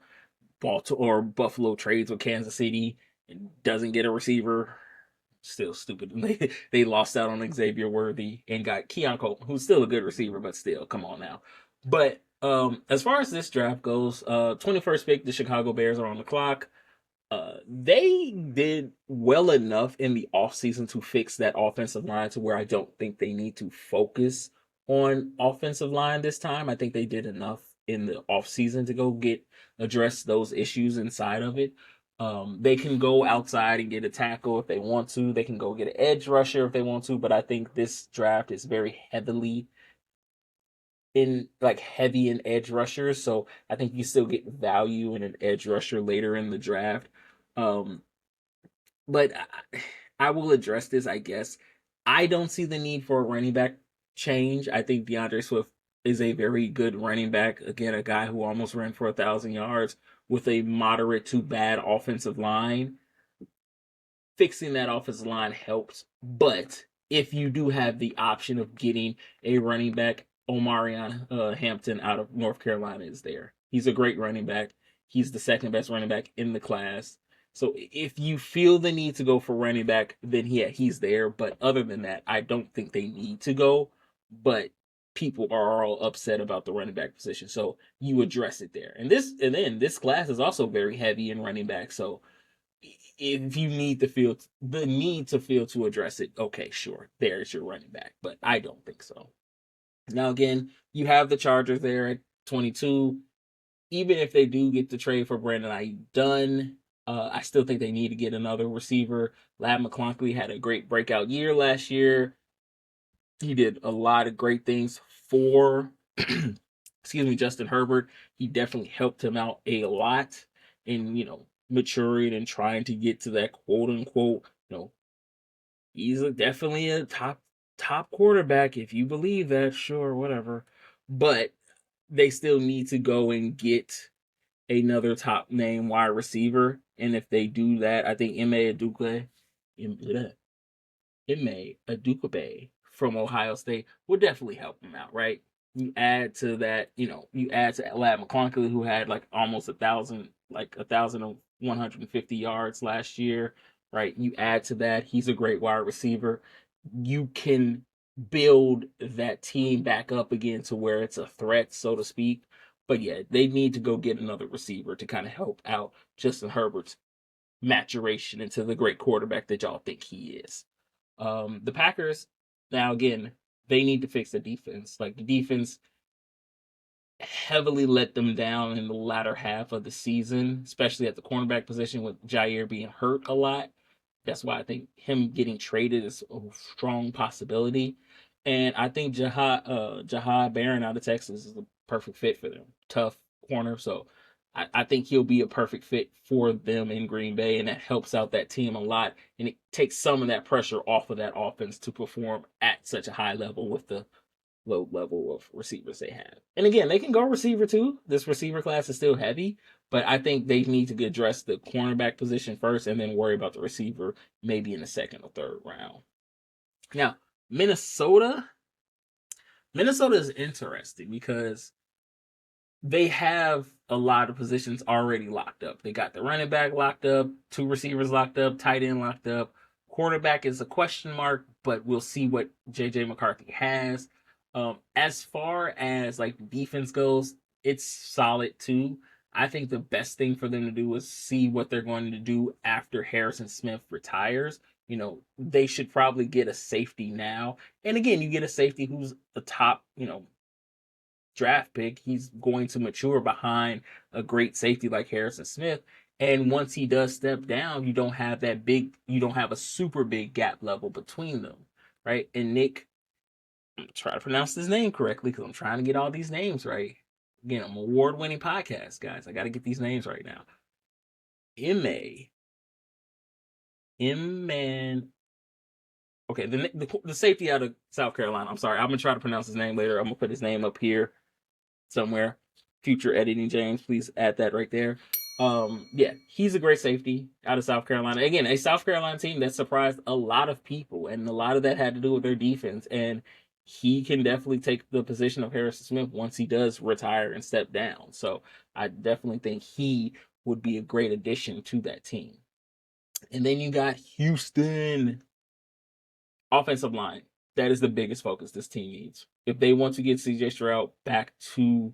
Baltimore or Buffalo trades with Kansas City and doesn't get a receiver. Still stupid. They lost out on Xavier Worthy and got Keon Coleman, who's still a good receiver, but still, come on now. But as far as this draft goes, 21st pick, the Chicago Bears are on the clock. They did well enough in the offseason to fix that offensive line to where I don't think they need to focus on offensive line this time. I think they did enough in the offseason to go address those issues inside of it. They can go outside and get a tackle if they want to. They can go get an edge rusher if they want to. But I think this draft is very heavy in edge rushers. So I think you still get value in an edge rusher later in the draft. Um, but I will address this, I guess. I don't see the need for a running back change. I think DeAndre Swift is a very good running back. Again, a guy who almost ran for 1,000 yards with a moderate to bad offensive line. Fixing that offensive line helps, but if you do have the option of getting a running back, Omarion Hampton out of North Carolina is there. He's a great running back. He's the second best running back in the class. So if you feel the need to go for running back, then yeah, he's there. But other than that, I don't think they need to go. But people are all upset about the running back position, so you address it there. And then this class is also very heavy in running back. So if you need to feel to address it, okay, sure, there's your running back. But I don't think so. Now again, you have the Chargers there at 22. Even if they do get the trade for Brandon Ayuk, I still think they need to get another receiver. Lad McConkey had a great breakout year last year. He did a lot of great things for excuse me, Justin Herbert. He definitely helped him out a lot in, maturing and trying to get to that quote unquote, he's definitely a top quarterback if you believe that, sure, whatever. But they still need to go and get another top name wide receiver. And if they do that, I think Ime Adukabe from Ohio State would definitely help him out, right? You add to that, you add to Lad McConkey, who had like almost 1,150 yards last year, right? You add to that, he's a great wide receiver. You can build that team back up again to where it's a threat, so to speak. But yeah, they need to go get another receiver to kind of help out Justin Herbert's maturation into the great quarterback that y'all think he is. The Packers, now again, they need to fix the defense. Like the defense heavily let them down in the latter half of the season, especially at the cornerback position with Jair being hurt a lot. That's why I think him getting traded is a strong possibility. And I think Jahad Barron out of Texas is a perfect fit for them. Tough corner. So I think he'll be a perfect fit for them in Green Bay, and that helps out that team a lot. And it takes some of that pressure off of that offense to perform at such a high level with the low level of receivers they have. And again, they can go receiver too. This receiver class is still heavy, but I think they need to address the cornerback position first and then worry about the receiver maybe in the second or third round. Now, Minnesota. Minnesota is interesting because they have a lot of positions already locked up. They got the running back locked up, two receivers locked up, tight end locked up. Quarterback is a question mark, but we'll see what JJ McCarthy has. As far as like defense goes, it's solid too. I think the best thing for them to do is see what they're going to do after Harrison Smith retires. They should probably get a safety now. And again, you get a safety who's the top, draft pick. He's going to mature behind a great safety like Harrison Smith. And once he does step down, you don't have a super big gap level between them, right? And Nick, I'm trying to pronounce his name correctly because I'm trying to get all these names right. Again, I'm an award-winning podcast, guys. I got to get these names right now. Ime Man. Okay, the safety out of South Carolina. I'm sorry. I'm gonna try to pronounce his name later. I'm gonna put his name up here somewhere. Future editing James, please add that right there. Yeah, he's a great safety out of South Carolina. Again, a South Carolina team that surprised a lot of people, and a lot of that had to do with their defense. And he can definitely take the position of Harrison Smith once he does retire and step down. So I definitely think he would be a great addition to that team. And then you got Houston offensive line. That is the biggest focus this team needs. If they want to get CJ Stroud back to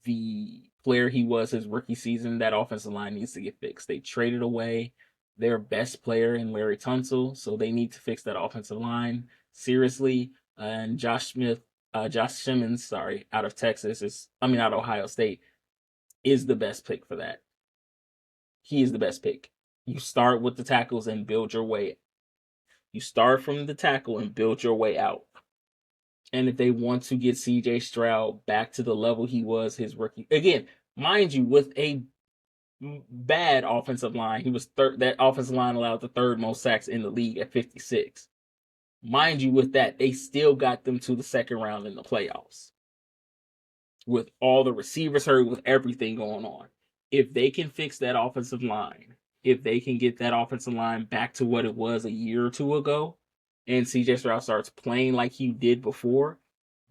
the player he was his rookie season, that offensive line needs to get fixed. They traded away their best player in Larry Tunsil, so they need to fix that offensive line seriously. And Josh Simmons, sorry, out of out of Ohio State, is the best pick for that. He is the best pick. You start with the tackles and build your way. You start from the tackle and build your way out. And if they want to get CJ Stroud back to the level he was his rookie, again, mind you, with a bad offensive line, he was third. That offensive line allowed the third most sacks in the league at 56. Mind you, with that, they still got them to the second round in the playoffs. With all the receivers hurt, with everything going on. If they can fix that offensive line, if they can get that offensive line back to what it was a year or two ago, and CJ Stroud starts playing like he did before,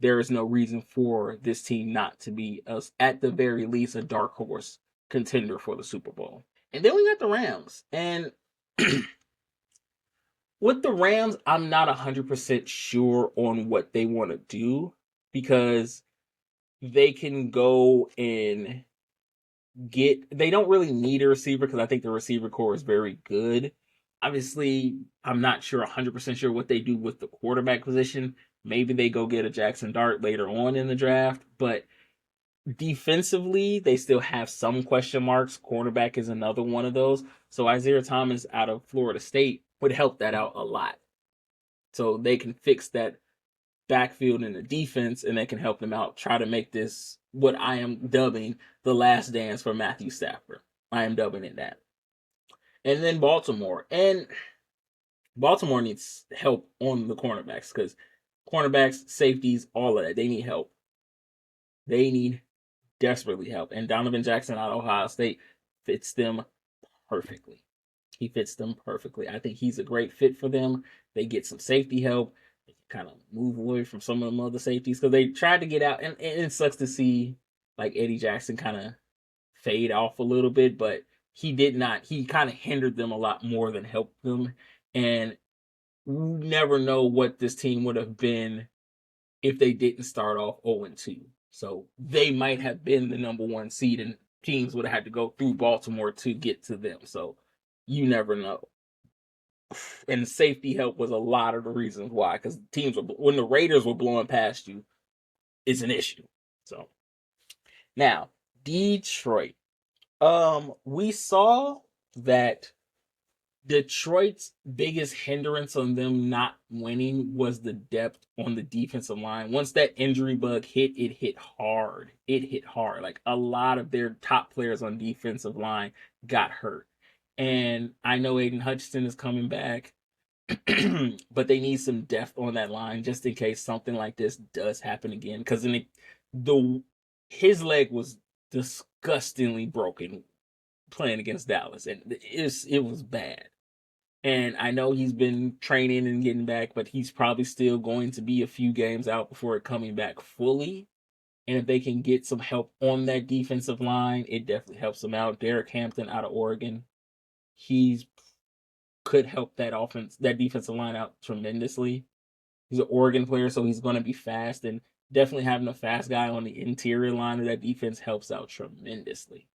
there is no reason for this team not to be, at the very least, a dark horse contender for the Super Bowl. And then we got the Rams. And with the Rams, I'm not 100% sure on what they want to do, because they can go and they don't really need a receiver, because I think the receiver core is very good. Obviously, I'm not sure 100% sure what they do with the quarterback position. Maybe they go get a Jackson Dart later on in the draft, but defensively, they still have some question marks. Cornerback is another one of those. So Isaiah Thomas out of Florida State would help that out a lot. So they can fix that backfield in the defense, and they can help them out. Try to make this what I am dubbing the last dance for Matthew Stafford. I am dubbing it that. And then Baltimore. And Baltimore needs help on the cornerbacks, because cornerbacks, safeties, all of that, they need help. They need desperately help. And Donovan Jackson out of Ohio State fits them perfectly. He fits them perfectly. I think he's a great fit for them. They get some safety help. They can kind of move away from some of them other safeties, because they tried to get out, and it sucks to see like Eddie Jackson kind of fade off a little bit, but he did not. He kind of hindered them a lot more than helped them. And you never know what this team would have been if they didn't start off 0-2. So they might have been the number one seed, and teams would have had to go through Baltimore to get to them. So you never know. And safety help was a lot of the reasons why, because teams when the Raiders were blowing past you, it's an issue. So now Detroit. We saw that Detroit's biggest hindrance on them not winning was the depth on the defensive line. Once that injury bug hit, it hit hard. It hit hard. Like, a lot of their top players on defensive line got hurt. And I know Aiden Hutchinson is coming back, but they need some depth on that line just in case something like this does happen again. Because his leg was disgustingly broken playing against Dallas, and it was bad. And I know he's been training and getting back, but he's probably still going to be a few games out before coming back fully. And if they can get some help on that defensive line, it definitely helps them out. Derek Hampton out of Oregon, he could help that defensive line out tremendously. He's an Oregon player, so he's going to be fast, and definitely having a fast guy on the interior line of that defense helps out tremendously.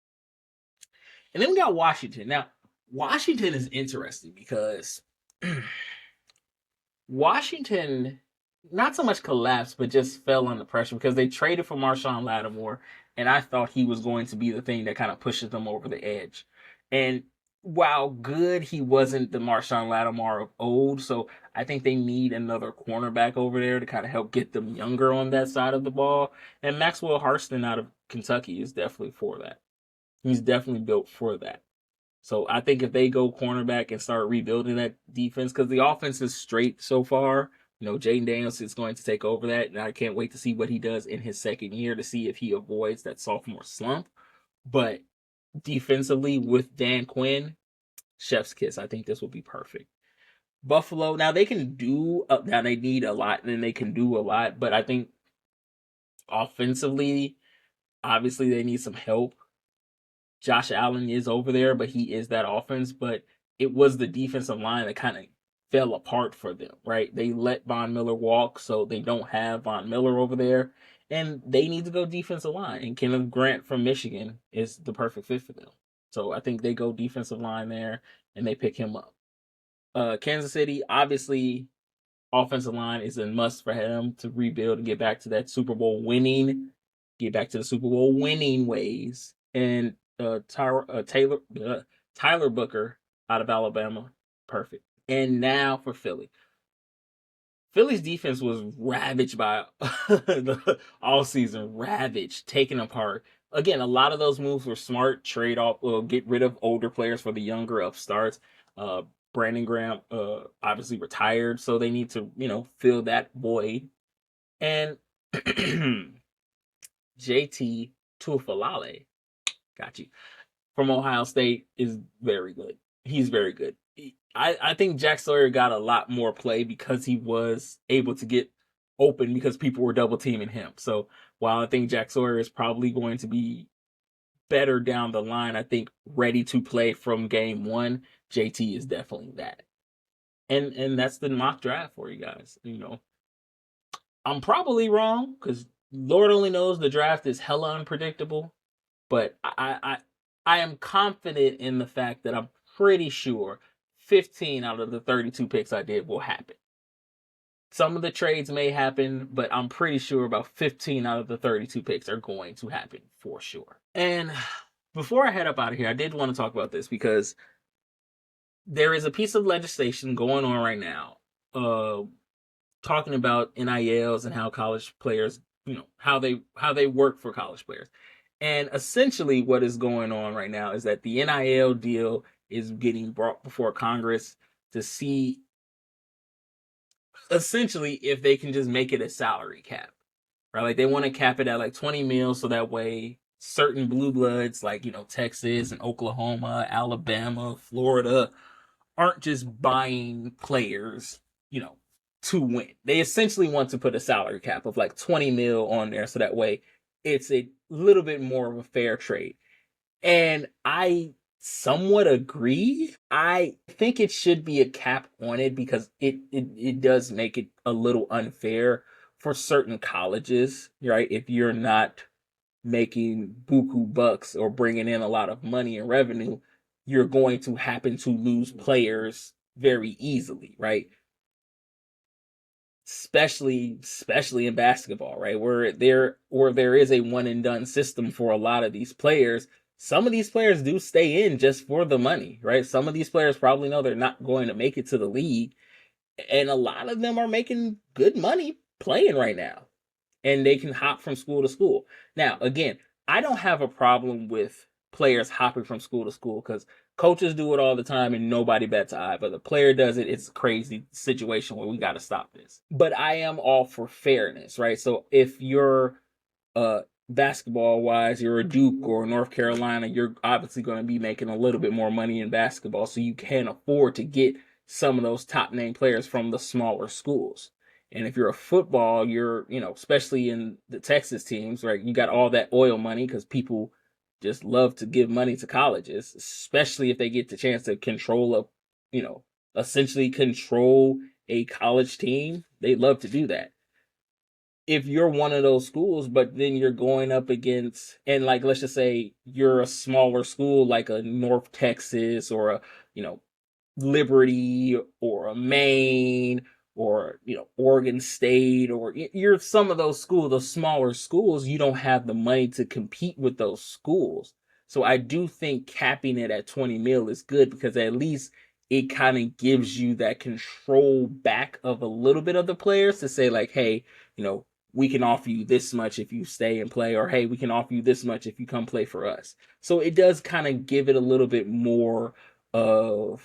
And then we got Washington. Now, Washington is interesting because Washington not so much collapsed, but just fell under pressure because they traded for Marshawn Lattimore, and I thought he was going to be the thing that kind of pushes them over the edge. And while good, he wasn't the Marshawn Lattimore of old, so I think they need another cornerback over there to kind of help get them younger on that side of the ball. And Maxwell Harston out of Kentucky is definitely for that. He's definitely built for that. So I think if they go cornerback and start rebuilding that defense, because the offense is straight so far, Jaden Daniels is going to take over that, and I can't wait to see what he does in his second year to see if he avoids that sophomore slump. But defensively with Dan Quinn, chef's kiss. I think this will be perfect. Buffalo, now they can do, now they need a lot, and they can do a lot, but I think offensively, obviously they need some help. Josh Allen is over there, but he is that offense. But it was the defensive line that kind of fell apart for them, right? They let Von Miller walk, so they don't have Von Miller over there. And they need to go defensive line. And Kenneth Grant from Michigan is the perfect fit for them. So I think they go defensive line there and they pick him up. Kansas City, obviously, offensive line is a must for him to rebuild and get back to that Super Bowl winning, get back to the Super Bowl winning ways. And Tyler Booker out of Alabama, perfect. And now for Philly. Philly's defense was ravaged by all season, ravaged, taken apart. Again, a lot of those moves were smart. Trade off, get rid of older players for the younger upstarts. Brandon Graham obviously retired, so they need to, fill that void. And JT Tuafalale, got you, from Ohio State is very good. He's very good. I think Jack Sawyer got a lot more play because he was able to get open because people were double teaming him. So while I think Jack Sawyer is probably going to be better down the line, I think ready to play from game one, JT is definitely that. And that's the mock draft for you guys. I'm probably wrong because Lord only knows the draft is hella unpredictable, but I am confident in the fact that I'm pretty sure 15 out of the 32 picks I did will happen. Some of the trades may happen, but I'm pretty sure about 15 out of the 32 picks are going to happen for sure. And before I head up out of here, I did want to talk about this because there is a piece of legislation going on right now talking about NILs and how college players, how they work for college players. And essentially what is going on right now is that the NIL deal is getting brought before Congress to see essentially if they can just make it a salary cap, right? Like they want to cap it at like 20 mil so that way certain blue bloods like, Texas and Oklahoma, Alabama, Florida aren't just buying players, to win. They essentially want to put a salary cap of like 20 mil on there so that way it's a little bit more of a fair trade. And I somewhat agree. I think it should be a cap on it because it does make it a little unfair for certain colleges, right? If you're not making buku bucks or bringing in a lot of money and revenue, you're going to happen to lose players very easily, right? Especially in basketball, right? Where there is a one and done system for a lot of these players. Some of these players do stay in just for the money, right? Some of these players probably know they're not going to make it to the league, and a lot of them are making good money playing right now, and they can hop from school to school. Now, again, I don't have a problem with players hopping from school to school because coaches do it all the time and nobody bats an eye. But the player does it. It's a crazy situation where we got to stop this. But I am all for fairness, right? So if you're basketball wise, you're a Duke or North Carolina, you're obviously going to be making a little bit more money in basketball. So you can afford to get some of those top name players from the smaller schools. And if you're a football, you're, especially in the Texas teams, right? You got all that oil money because people just love to give money to colleges, especially if they get the chance to control essentially control a college team. They love to do that. If you're one of those schools, but then you're going up against, and like, let's just say you're a smaller school like a North Texas or a, Liberty or a Maine or, Oregon State, or you're some of those schools, those smaller schools, you don't have the money to compete with those schools. So I do think capping it at 20 mil is good because at least it kind of gives you that control back of a little bit of the players to say like, hey, we can offer you this much if you stay and play, or hey, we can offer you this much if you come play for us. So it does kind of give it a little bit more of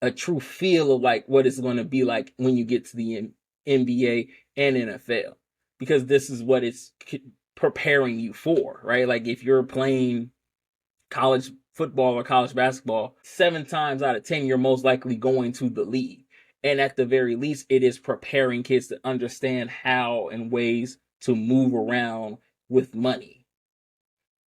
a true feel of like what it's going to be like when you get to the NBA and NFL, because this is what it's preparing you for, right? Like if you're playing college football or college basketball, 7 times out of 10 you're most likely going to the league, and at the very least it is preparing kids to understand how and ways to move around with money.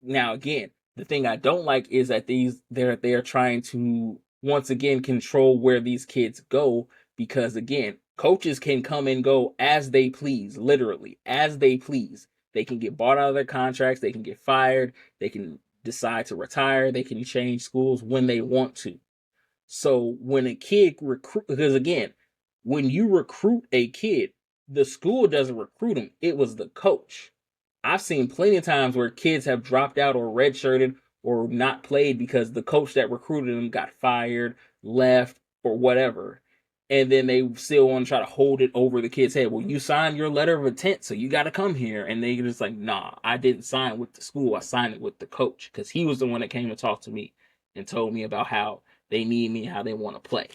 Now again, the thing I don't like is that they're trying to once again control where these kids go, because again, coaches can come and go as they please, literally as they please. They can get bought out of their contracts, they can get fired, they can decide to retire, they can change schools when they want to. So when a kid because again, when you recruit a kid, the school doesn't recruit him, it was the coach. I've seen plenty of times where kids have dropped out or redshirted or not played because the coach that recruited them got fired, left, or whatever. And then they still want to try to hold it over the kid's head. Well, you signed your letter of intent, so you got to come here. And they're just like, nah, I didn't sign with the school. I signed it with the coach, because he was the one that came and talked to me and told me about how they need me and how they want to play.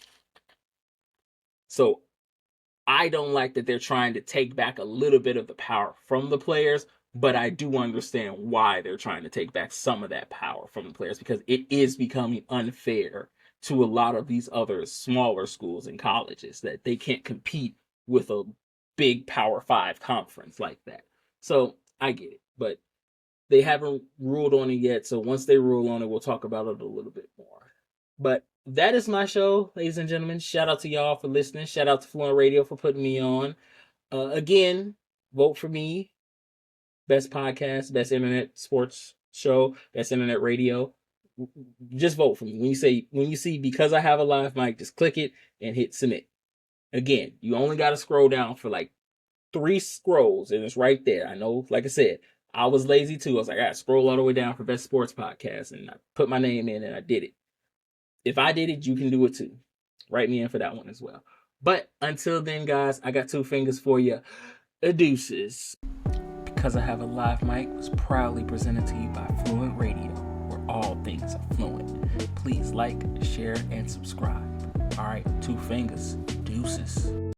So I don't like that they're trying to take back a little bit of the power from the players, but I do understand why they're trying to take back some of that power from the players, because it is becoming unfair to a lot of these other smaller schools and colleges that they can't compete with a big Power 5 conference like that. So I get it, but they haven't ruled on it yet. So once they rule on it, we'll talk about it a little bit more. But that is my show, ladies and gentlemen. Shout out to y'all for listening. Shout out to Fluent Radio for putting me on. Again, vote for me. Best podcast, best internet sports show, best internet radio. Just vote for me. When you see because I have a live mic, just click it and hit submit. Again, you only got to scroll down for like 3 scrolls and it's right there. I know, like I said, I was lazy too. I was like, I got to scroll all the way down for best sports podcast, and I put my name in and I did it. If I did it, you can do it too. Write me in for that one as well. But until then, guys, I got 2 fingers for you. Deuces. Because I Have a Live Mic was proudly presented to you by Fluent Radio, where all things are fluent. Please like, share, and subscribe. All right, 2 fingers.